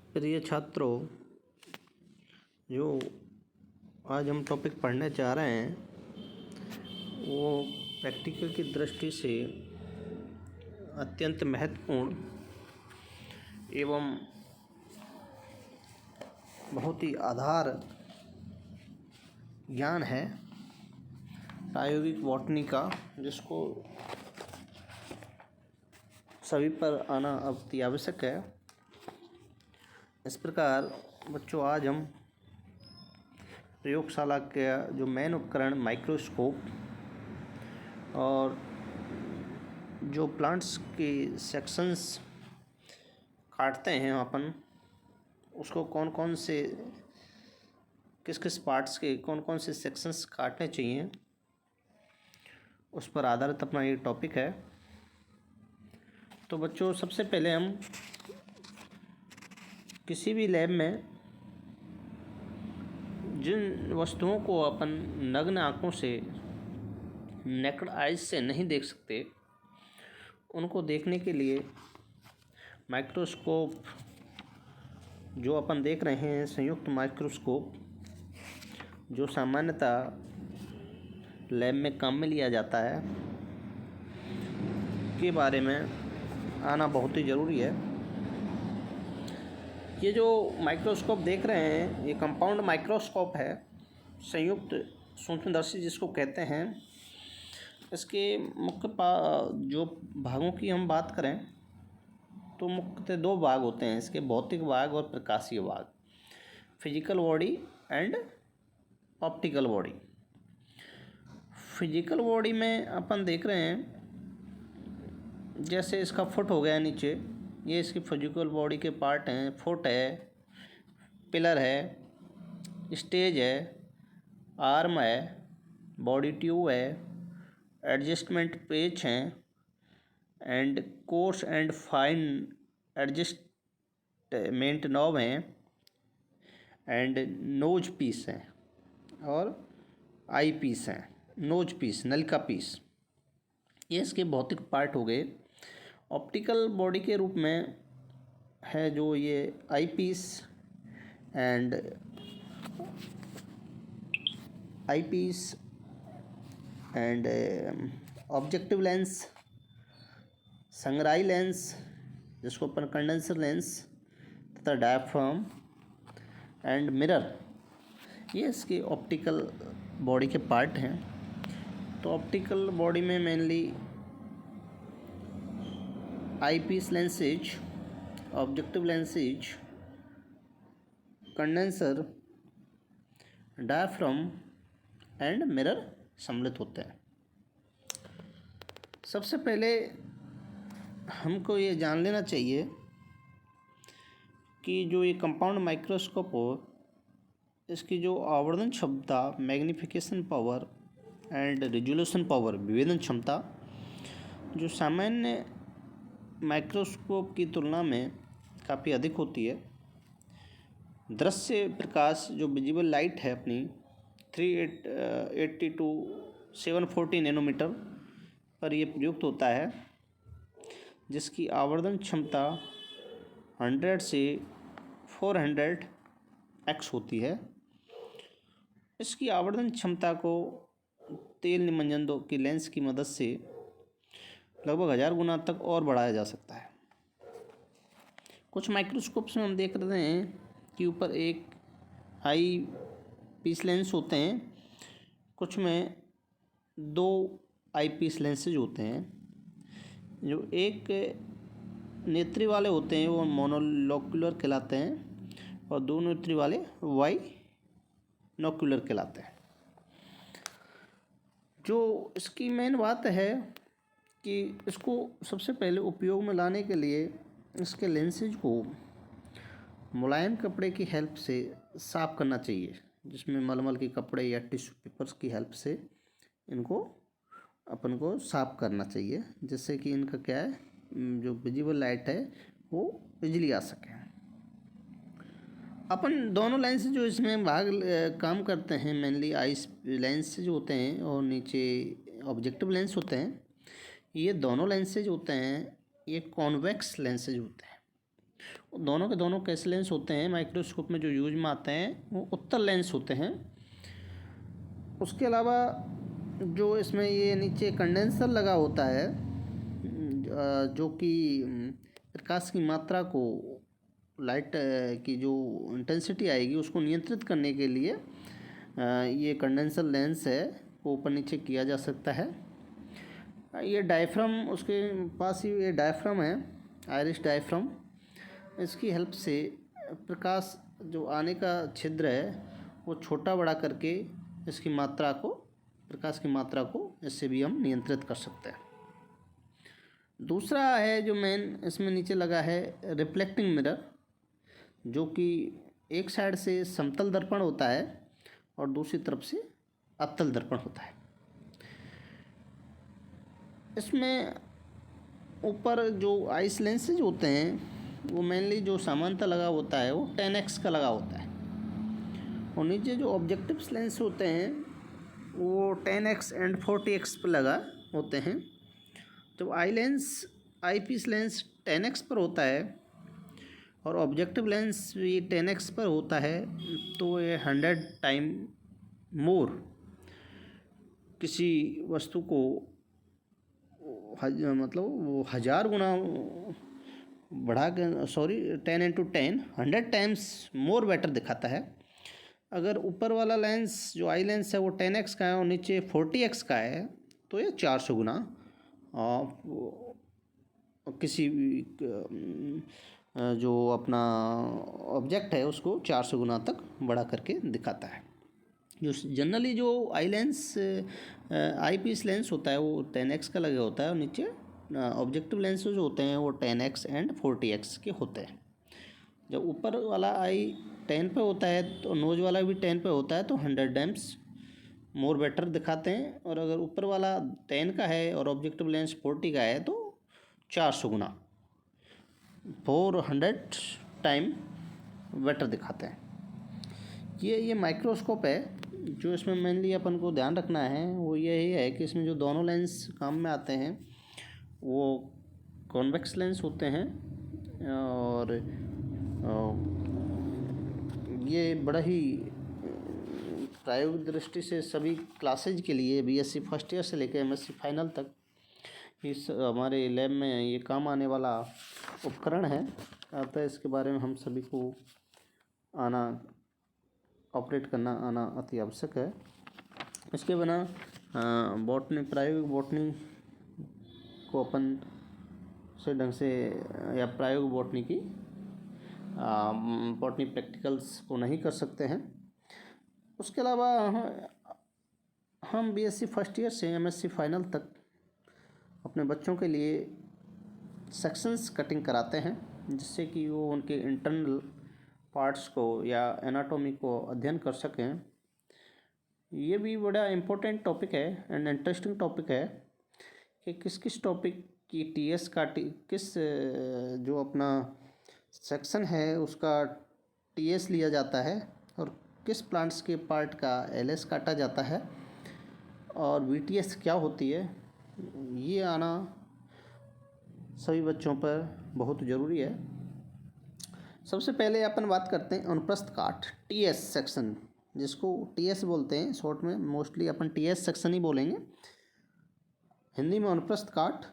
प्रिय छात्रों, जो आज हम टॉपिक पढ़ने जा रहे हैं वो प्रैक्टिकल की दृष्टि से अत्यंत महत्वपूर्ण एवं बहुत ही आधार ज्ञान है प्रायोगिक बॉटनी का, जिसको सभी पर आना अति आवश्यक है। इस प्रकार बच्चों, आज हम प्रयोगशाला का जो मेन उपकरण माइक्रोस्कोप और जो प्लांट्स के सेक्शंस काटते हैं अपन, उसको कौन कौन से किस किस पार्ट्स के कौन कौन से सेक्शंस काटने चाहिए, उस पर आधारित अपना ये टॉपिक है। तो बच्चों, सबसे पहले हम किसी भी लैब में जिन वस्तुओं को अपन नग्न आँखों से नेकेड आइज से नहीं देख सकते, उनको देखने के लिए माइक्रोस्कोप जो अपन देख रहे हैं, संयुक्त माइक्रोस्कोप, जो सामान्यतः लैब में काम में लिया जाता है, के बारे में आना बहुत ही ज़रूरी है। ये जो माइक्रोस्कोप देख रहे हैं, ये कंपाउंड माइक्रोस्कोप है, संयुक्त सूक्ष्मदर्शी जिसको कहते हैं। इसके मुख्य जो भागों की हम बात करें तो मुख्यतः दो भाग होते हैं इसके, भौतिक भाग और प्रकाशीय भाग, physical body and optical body. Physical body में अपन देख रहे हैं, जैसे इसका फुट हो गया नीचे, ये इसकी फिजिकल बॉडी के पार्ट हैं। फुट है, पिलर है, स्टेज है, आर्म है, बॉडी ट्यूब है, एडजस्टमेंट पेच हैं, and course and fine adjustment knob हैं, एंड नोज पीस हैं और आई पीस हैं। नोज पीस, नलिका पीस, ये इसके भौतिक पार्ट हो गए। ऑप्टिकल बॉडी के रूप में है जो ये eyepiece and objective lens, संगराई लेंस जिसको अपन कंडेंसर लेंस, तथा डायफ्राम एंड मिरर, ये इसके ऑप्टिकल बॉडी के पार्ट हैं। तो ऑप्टिकल बॉडी में mainly eyepiece lenses, objective lenses, condenser, diaphragm and mirror सम्मिलित होते हैं। सबसे पहले हमको ये जान लेना चाहिए कि जो ये कंपाउंड माइक्रोस्कोप हो, इसकी जो आवर्धन क्षमता, magnification power and resolution power, विभेदन क्षमता, जो सामान्य माइक्रोस्कोप की तुलना में काफ़ी अधिक होती है। दृश्य प्रकाश जो विजिबल लाइट है अपनी 380 to 740 नैनोमीटर पर यह प्रयुक्त होता है, जिसकी आवर्धन क्षमता 100 से 400x होती है। इसकी आवर्धन क्षमता को तेल निमज्जन की लेंस की मदद से लगभग 1000 गुना तक और बढ़ाया जा सकता है। कुछ माइक्रोस्कोप्स में हम देख रहे हैं कि ऊपर एक आई पीस लेंस होते हैं, कुछ में 2 आई पीस लेंसेज होते हैं। जो एक नेत्री वाले होते हैं वो मोनोलोक्यूलर कहलाते हैं, और 2 नेत्री वाले बाइनोक्यूलर कहलाते हैं। जो इसकी मेन बात है कि इसको सबसे पहले उपयोग में लाने के लिए इसके लेंसेज को मुलायम कपड़े की हेल्प से साफ़ करना चाहिए, जिसमें मलमल के कपड़े या टिश्यू पेपर्स की हेल्प से इनको अपन को साफ़ करना चाहिए, जिससे कि इनका क्या है, जो विजिबल लाइट है वो इजीली आ सके। अपन दोनों लेंस जो इसमें काम करते हैं, मेनली आई लेंस जो होते हैं और नीचे ऑब्जेक्टिव लेंस होते हैं, ये दोनों लेंसेज होते हैं, ये कॉन्वेक्स लेंसेज होते हैं। दोनों के दोनों कैसे लेंस होते हैं माइक्रोस्कोप में जो यूज में आते हैं वो उत्तल लेंस होते हैं। उसके अलावा जो इसमें ये नीचे कंडेंसर लगा होता है जो कि प्रकाश की मात्रा को, लाइट की जो इंटेंसिटी आएगी उसको नियंत्रित करने के लिए ये कंडेंसर लेंस है वो ऊपर नीचे किया जा सकता है। ये डायफ्राम, उसके पास ही ये डायफ्राम है, आयरिश डायफ्राम। इसकी हेल्प से प्रकाश जो आने का छिद्र है वो छोटा बड़ा करके इसकी मात्रा को, प्रकाश की मात्रा को इससे भी हम नियंत्रित कर सकते हैं। दूसरा है जो मेन इसमें नीचे लगा है रिफ्लेक्टिंग मिरर, जो कि एक साइड से समतल दर्पण होता है और दूसरी तरफ से अवतल दर्पण होता है। इसमें ऊपर जो आइस लेंसेज होते हैं वो मेनली जो सामान्यतः लगा होता है वो 10x का लगा होता है, और नीचे जो ऑब्जेक्टिव्स लेंस होते हैं वो 10x एंड 40x पर लगा होते हैं। जब आई पीस लेंस 10x पर होता है और ऑब्जेक्टिव लेंस भी 10x पर होता है तो ये 100 टाइम मोर किसी वस्तु को मतलब वो 1000 गुना बढ़ा के 10 × 10 100 टाइम्स मोर बेटर दिखाता है। अगर ऊपर वाला लेंस जो आई लेंस है वो 10x का है और नीचे 40x का है तो ये 400 गुना किसी जो अपना ऑब्जेक्ट है उसको 400 गुना तक बढ़ा करके दिखाता है। जो जनरली जो आई पीस लेंस होता है वो 10x का लगा होता है और नीचे ऑब्जेक्टिव लेंस जो होते हैं वो 10x एंड 40x के होते हैं। जब ऊपर वाला आई 10 पे होता है तो नोज वाला भी 10 पे होता है तो 100 टाइम्स मोर बेटर दिखाते हैं, और अगर ऊपर वाला 10 का है और ऑब्जेक्टिव लेंस 40 का है तो 400 गुना 400 टाइम बेटर दिखाते हैं। ये माइक्रोस्कोप है। जो इसमें मेनली अपन को ध्यान रखना है वो यही है कि इसमें जो दोनों लेंस काम में आते हैं वो कॉन्वेक्स लेंस होते हैं, और ये बड़ा ही प्रायोगिक दृष्टि से सभी क्लासेज के लिए बीएससी फर्स्ट ईयर से लेकर एमएससी फाइनल तक इस हमारे लैब में ये काम आने वाला उपकरण है। अतः इसके बारे में हम सभी को ऑपरेट करना आना अति आवश्यक है। इसके बिना बॉटनी, प्रायोगिक बॉटनी को अपन से ढंग से या प्रायोगिक बॉटनी की बॉटनी प्रैक्टिकल्स को नहीं कर सकते हैं। उसके अलावा हम बीएससी फर्स्ट ईयर से एमएससी फाइनल तक अपने बच्चों के लिए सेक्शंस कटिंग कराते हैं, जिससे कि वो उनके इंटरनल पार्ट्स को या एनाटॉमी को अध्ययन कर सकें। ये भी बड़ा इम्पोर्टेंट टॉपिक है एंड इंटरेस्टिंग टॉपिक है कि किस किस टॉपिक की टीएस का किस जो अपना सेक्शन है उसका टीएस लिया जाता है और किस प्लांट्स के पार्ट का एलएस काटा जाता है और बीटीएस क्या होती है। ये आना सभी बच्चों पर बहुत ज़रूरी है। सबसे पहले अपन बात करते हैं अनुप्रस्थ काट, टीएस सेक्शन, जिसको टीएस बोलते हैं शॉर्ट में। मोस्टली अपन टीएस सेक्शन ही बोलेंगे। हिंदी में अनुप्रस्थ काट,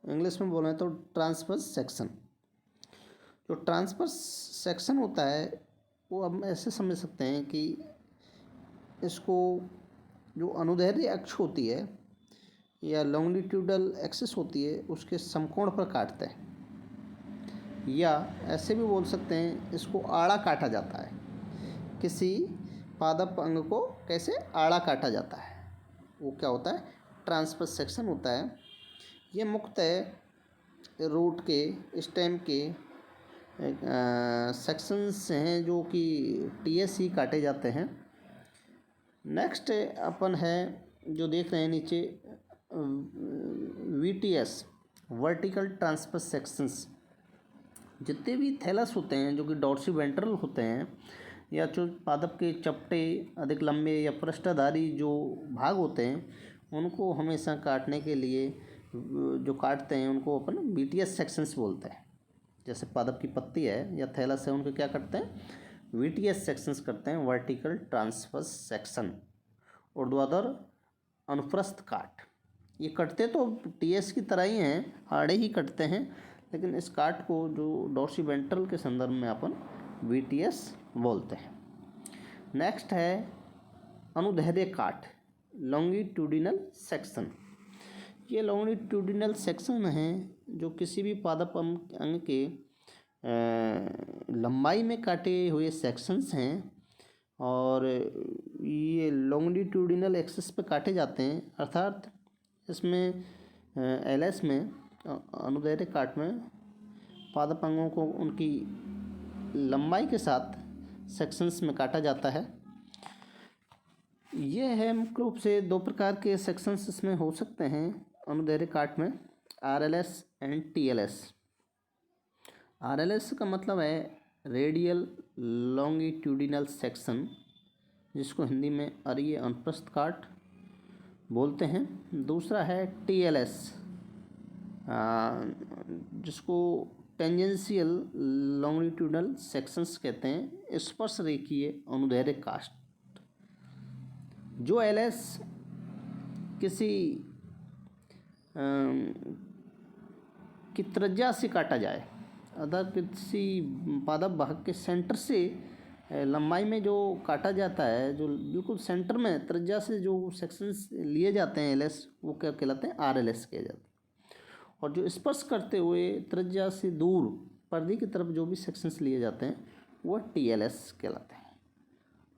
इंग्लिश में बोलें तो ट्रांसवर्स सेक्शन। जो ट्रांसवर्स सेक्शन होता है वो हम ऐसे समझ सकते हैं कि इसको जो अनुदैर्ध्य अक्ष होती है या लॉन्गिट्यूडल एक्सिस होती है उसके समकोण पर काटते हैं, या ऐसे भी बोल सकते हैं इसको आड़ा काटा जाता है। किसी पादप अंग को कैसे आड़ा काटा जाता है वो क्या होता है, ट्रांसवर्स सेक्शन होता है। ये मुख्यतः रूट के, स्टेम के सेक्शंस हैं जो कि टीएस ही काटे जाते हैं। नेक्स्ट अपन है जो देख रहे हैं नीचे वीटीएस, वर्टिकल ट्रांसवर्स सेक्शंस। जितने भी थैलस होते हैं जो कि डॉर्सिवेंट्रल होते हैं या जो पादप के चपटे अधिक लंबे या पृष्ठधारी जो भाग होते हैं उनको हमेशा काटने के लिए जो काटते हैं उनको अपन बीटीएस सेक्शंस बोलते हैं। जैसे पादप की पत्ती है या थैलस है, उनके क्या करते हैं, वीटीएस सेक्शंस करते हैं, वर्टिकल ट्रांसवर्स सेक्शन। ऊर्ध्वाधर अनुप्रस्थ काट, ये कटते तो टीएस की तरह ही हैं, आड़े ही कटते हैं, लेकिन इस काट को जो डॉर्सिवेंट्रल के संदर्भ में अपन वीटीएस बोलते हैं। नेक्स्ट है अनुदैर्ध्य काट, लॉन्गिट्यूडिनल सेक्शन। ये लॉन्गिट्यूडिनल सेक्शन है जो किसी भी पादप अंग के लंबाई में काटे हुए सेक्शंस हैं, और ये लॉन्गिट्यूडिनल एक्सिस पे काटे जाते हैं, अर्थात इसमें एलएस में अनुदैर्ध्य काट में पादप अंगों को उनकी लंबाई के साथ सेक्शंस में काटा जाता है। ये है मुख्य रूप से दो प्रकार के सेक्शंस इसमें हो सकते हैं अनुदैर्ध्य काट में, आरएलएस एंड टीएलएस। आरएलएस का मतलब है रेडियल लॉन्गिट्यूडिनल सेक्शन, जिसको हिंदी में अरीय अनुप्रस्थ काट बोलते हैं। दूसरा है टीएलएस, जिसको टेंजेंशियल लॉन्गिट्यूडिनल सेक्शंस कहते हैं, स्पर्श रेखीय अनुदैर्ध्य काट। जो एलएस किसी की त्रिज्या से काटा जाए, अर्थात किसी पादप भाग के सेंटर से लंबाई में जो काटा जाता है, जो बिल्कुल सेंटर में त्रिज्या से जो सेक्शंस लिए जाते हैं एलएस, वो क्या कहलाते हैं, आरएलएस कहे जाते हैं। और जो स्पर्श करते हुए त्रिज्या से दूर परिधि की तरफ जो भी सेक्शंस लिए जाते हैं, वो टीएलएस कहलाते हैं।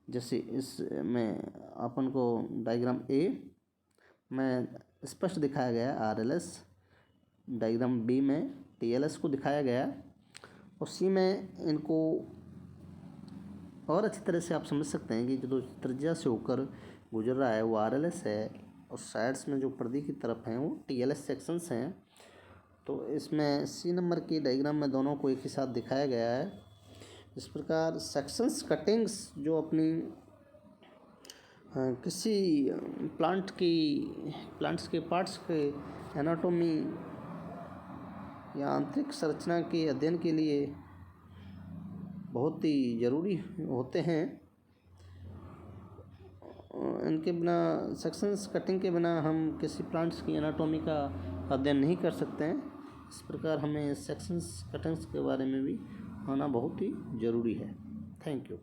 जैसे इसमें अपन को डायग्राम ए में स्पष्ट दिखाया गया है आरएलएस, डायग्राम बी में टीएलएस को दिखाया गया है। उसी में इनको और अच्छी तरह से आप समझ सकते हैं कि जो त्रिज्या से होकर गुजर रहा है वो आरएलएस है, और साइड्स में जो परिधि की तरफ हैं वो टीएलएस सेक्शंस हैं। तो इसमें सी नंबर की डायग्राम में दोनों को एक ही साथ दिखाया गया है। इस प्रकार सेक्शंस कटिंग्स जो अपनी किसी प्लांट्स के पार्ट्स के एनाटॉमी या आंतरिक संरचना के अध्ययन के लिए बहुत ही ज़रूरी होते हैं। इनके बिना, सेक्शंस कटिंग के बिना हम किसी प्लांट्स की एनाटॉमी का अध्ययन नहीं कर सकते हैं। इस प्रकार हमें सेक्शंस कटिंग्स के बारे में भी आना बहुत ही ज़रूरी है। Thank you.